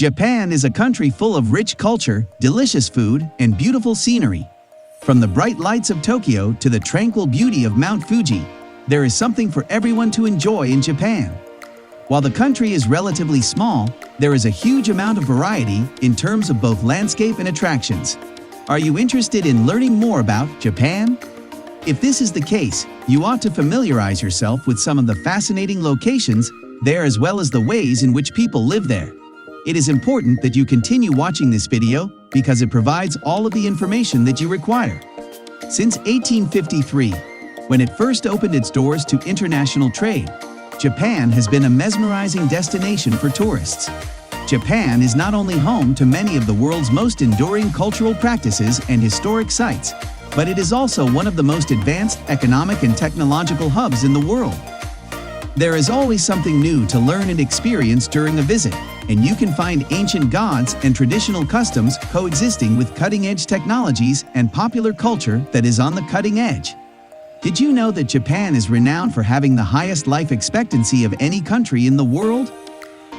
Japan is a country full of rich culture, delicious food, and beautiful scenery. From the bright lights of Tokyo to the tranquil beauty of Mount Fuji, there is something for everyone to enjoy in Japan. While the country is relatively small, there is a huge amount of variety in terms of both landscape and attractions. Are you interested in learning more about Japan? If this is the case, you ought to familiarize yourself with some of the fascinating locations there as well as the ways in which people live there. It is important that you continue watching this video because it provides all of the information that you require. Since 1853, when it first opened its doors to international trade, Japan has been a mesmerizing destination for tourists. Japan is not only home to many of the world's most enduring cultural practices and historic sites, but it is also one of the most advanced economic and technological hubs in the world. There is always something new to learn and experience during a visit, and you can find ancient gods and traditional customs coexisting with cutting-edge technologies and popular culture that is on the cutting edge. Did you know that Japan is renowned for having the highest life expectancy of any country in the world?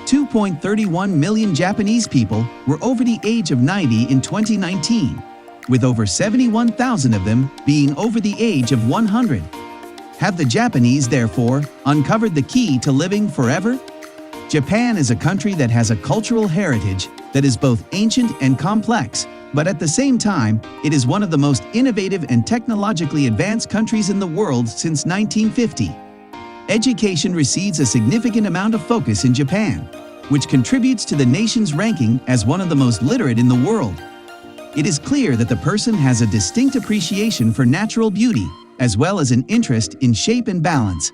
2.31 million Japanese people were over the age of 90 in 2019, with over 71,000 of them being over the age of 100. Have the Japanese, therefore, uncovered the key to living forever? Japan is a country that has a cultural heritage that is both ancient and complex, but at the same time, it is one of the most innovative and technologically advanced countries in the world since 1950. Education receives a significant amount of focus in Japan, which contributes to the nation's ranking as one of the most literate in the world. It is clear that the person has a distinct appreciation for natural beauty, as well as an interest in shape and balance.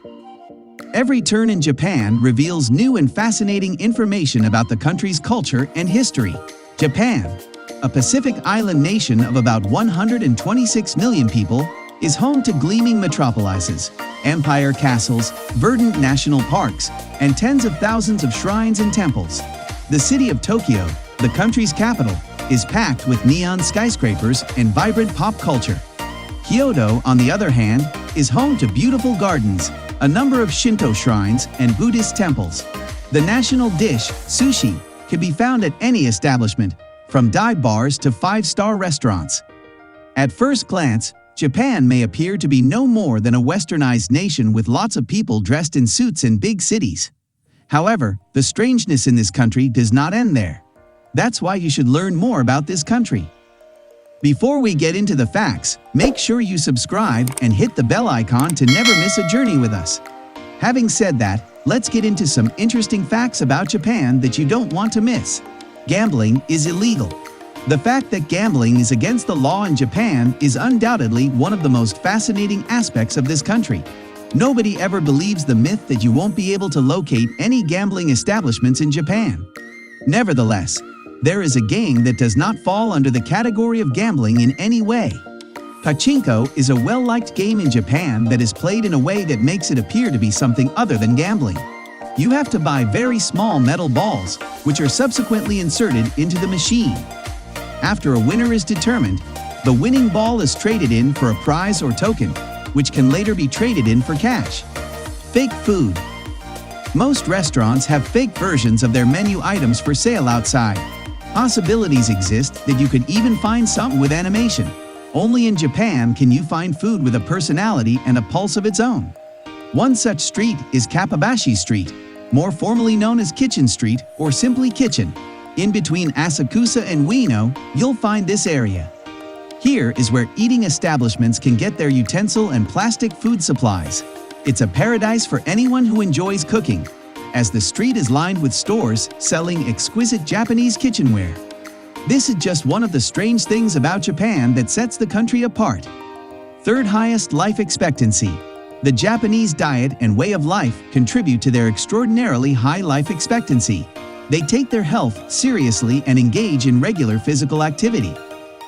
Every turn in Japan reveals new and fascinating information about the country's culture and history. Japan, a Pacific island nation of about 126 million people, is home to gleaming metropolises, empire castles, verdant national parks, and tens of thousands of shrines and temples. The city of Tokyo, the country's capital, is packed with neon skyscrapers and vibrant pop culture. Kyoto, on the other hand, is home to beautiful gardens, a number of Shinto shrines, and Buddhist temples. The national dish, sushi, can be found at any establishment, from dive bars to five-star restaurants. At first glance, Japan may appear to be no more than a westernized nation with lots of people dressed in suits in big cities. However, the strangeness in this country does not end there. That's why you should learn more about this country. Before we get into the facts, make sure you subscribe and hit the bell icon to never miss a journey with us. Having said that, let's get into some interesting facts about Japan that you don't want to miss. Gambling is illegal. The fact that gambling is against the law in Japan is undoubtedly one of the most fascinating aspects of this country. Nobody ever believes the myth that you won't be able to locate any gambling establishments in Japan. Nevertheless, there is a game that does not fall under the category of gambling in any way. Pachinko is a well-liked game in Japan that is played in a way that makes it appear to be something other than gambling. You have to buy very small metal balls, which are subsequently inserted into the machine. After a winner is determined, the winning ball is traded in for a prize or token, which can later be traded in for cash. Fake food. Most restaurants have fake versions of their menu items for sale outside. Possibilities exist that you could even find some with animation. Only in Japan can you find food with a personality and a pulse of its own. One such street is Kappabashi Street, more formally known as Kitchen Street or simply Kitchen. In between Asakusa and Ueno, you'll find this area. Here is where eating establishments can get their utensil and plastic food supplies. It's a paradise for anyone who enjoys cooking, as the street is lined with stores selling exquisite Japanese kitchenware. This is just one of the strange things about Japan that sets the country apart. Third highest life expectancy. The Japanese diet and way of life contribute to their extraordinarily high life expectancy. They take their health seriously and engage in regular physical activity.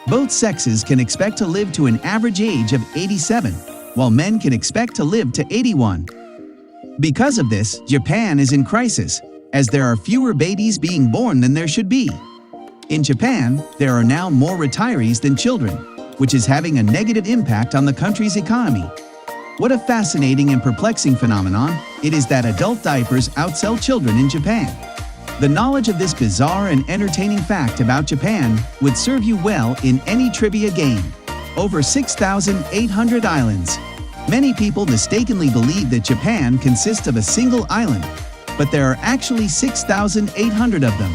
Both sexes can expect to live to an average age of 87, while men can expect to live to 81. Because of this, Japan is in crisis, as there are fewer babies being born than there should be. In Japan, there are now more retirees than children, which is having a negative impact on the country's economy. What a fascinating and perplexing phenomenon it is that adult diapers outsell children in Japan. The knowledge of this bizarre and entertaining fact about Japan would serve you well in any trivia game. Over 6,800 islands. Many people mistakenly believe that Japan consists of a single island, but there are actually 6,800 of them.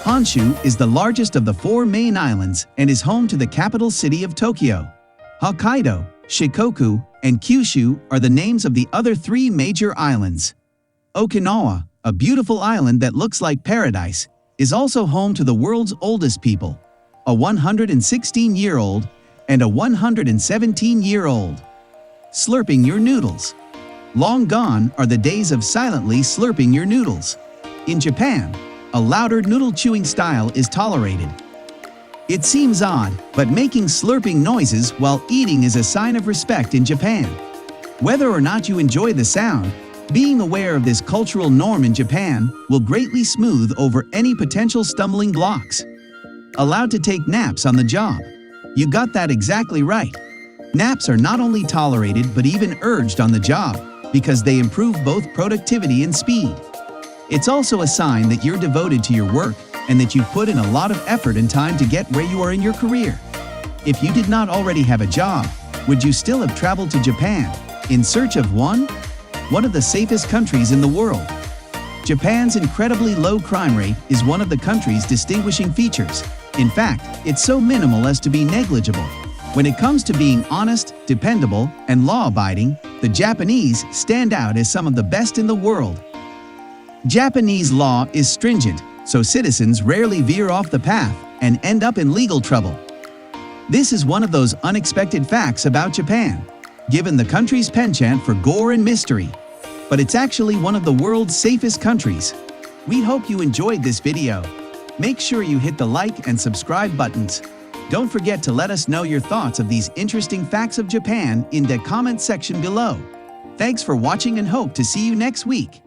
Honshu is the largest of the 4 main islands and is home to the capital city of Tokyo. Hokkaido, Shikoku, and Kyushu are the names of the other 3 major islands. Okinawa, a beautiful island that looks like paradise, is also home to the world's oldest people, a 116-year-old and a 117-year-old. Slurping your noodles. Long gone are the days of silently slurping your noodles. In Japan, a louder noodle chewing style is tolerated. It seems odd, but making slurping noises while eating is a sign of respect in Japan. Whether or not you enjoy the sound, being aware of this cultural norm in Japan will greatly smooth over any potential stumbling blocks. Allowed to take naps on the job. You got that exactly right. Naps are not only tolerated but even urged on the job because they improve both productivity and speed. It's also a sign that you're devoted to your work and that you've put in a lot of effort and time to get where you are in your career. If you did not already have a job, would you still have traveled to Japan in search of one? One of the safest countries in the world. Japan's incredibly low crime rate is one of the country's distinguishing features. In fact, it's so minimal as to be negligible. When it comes to being honest, dependable, and law-abiding, the Japanese stand out as some of the best in the world. Japanese law is stringent, so citizens rarely veer off the path and end up in legal trouble. This is one of those unexpected facts about Japan, given the country's penchant for gore and mystery. But it's actually one of the world's safest countries. We hope you enjoyed this video. Make sure you hit the like and subscribe buttons. Don't forget to let us know your thoughts of these interesting facts of Japan in the comment section below. Thanks for watching and hope to see you next week.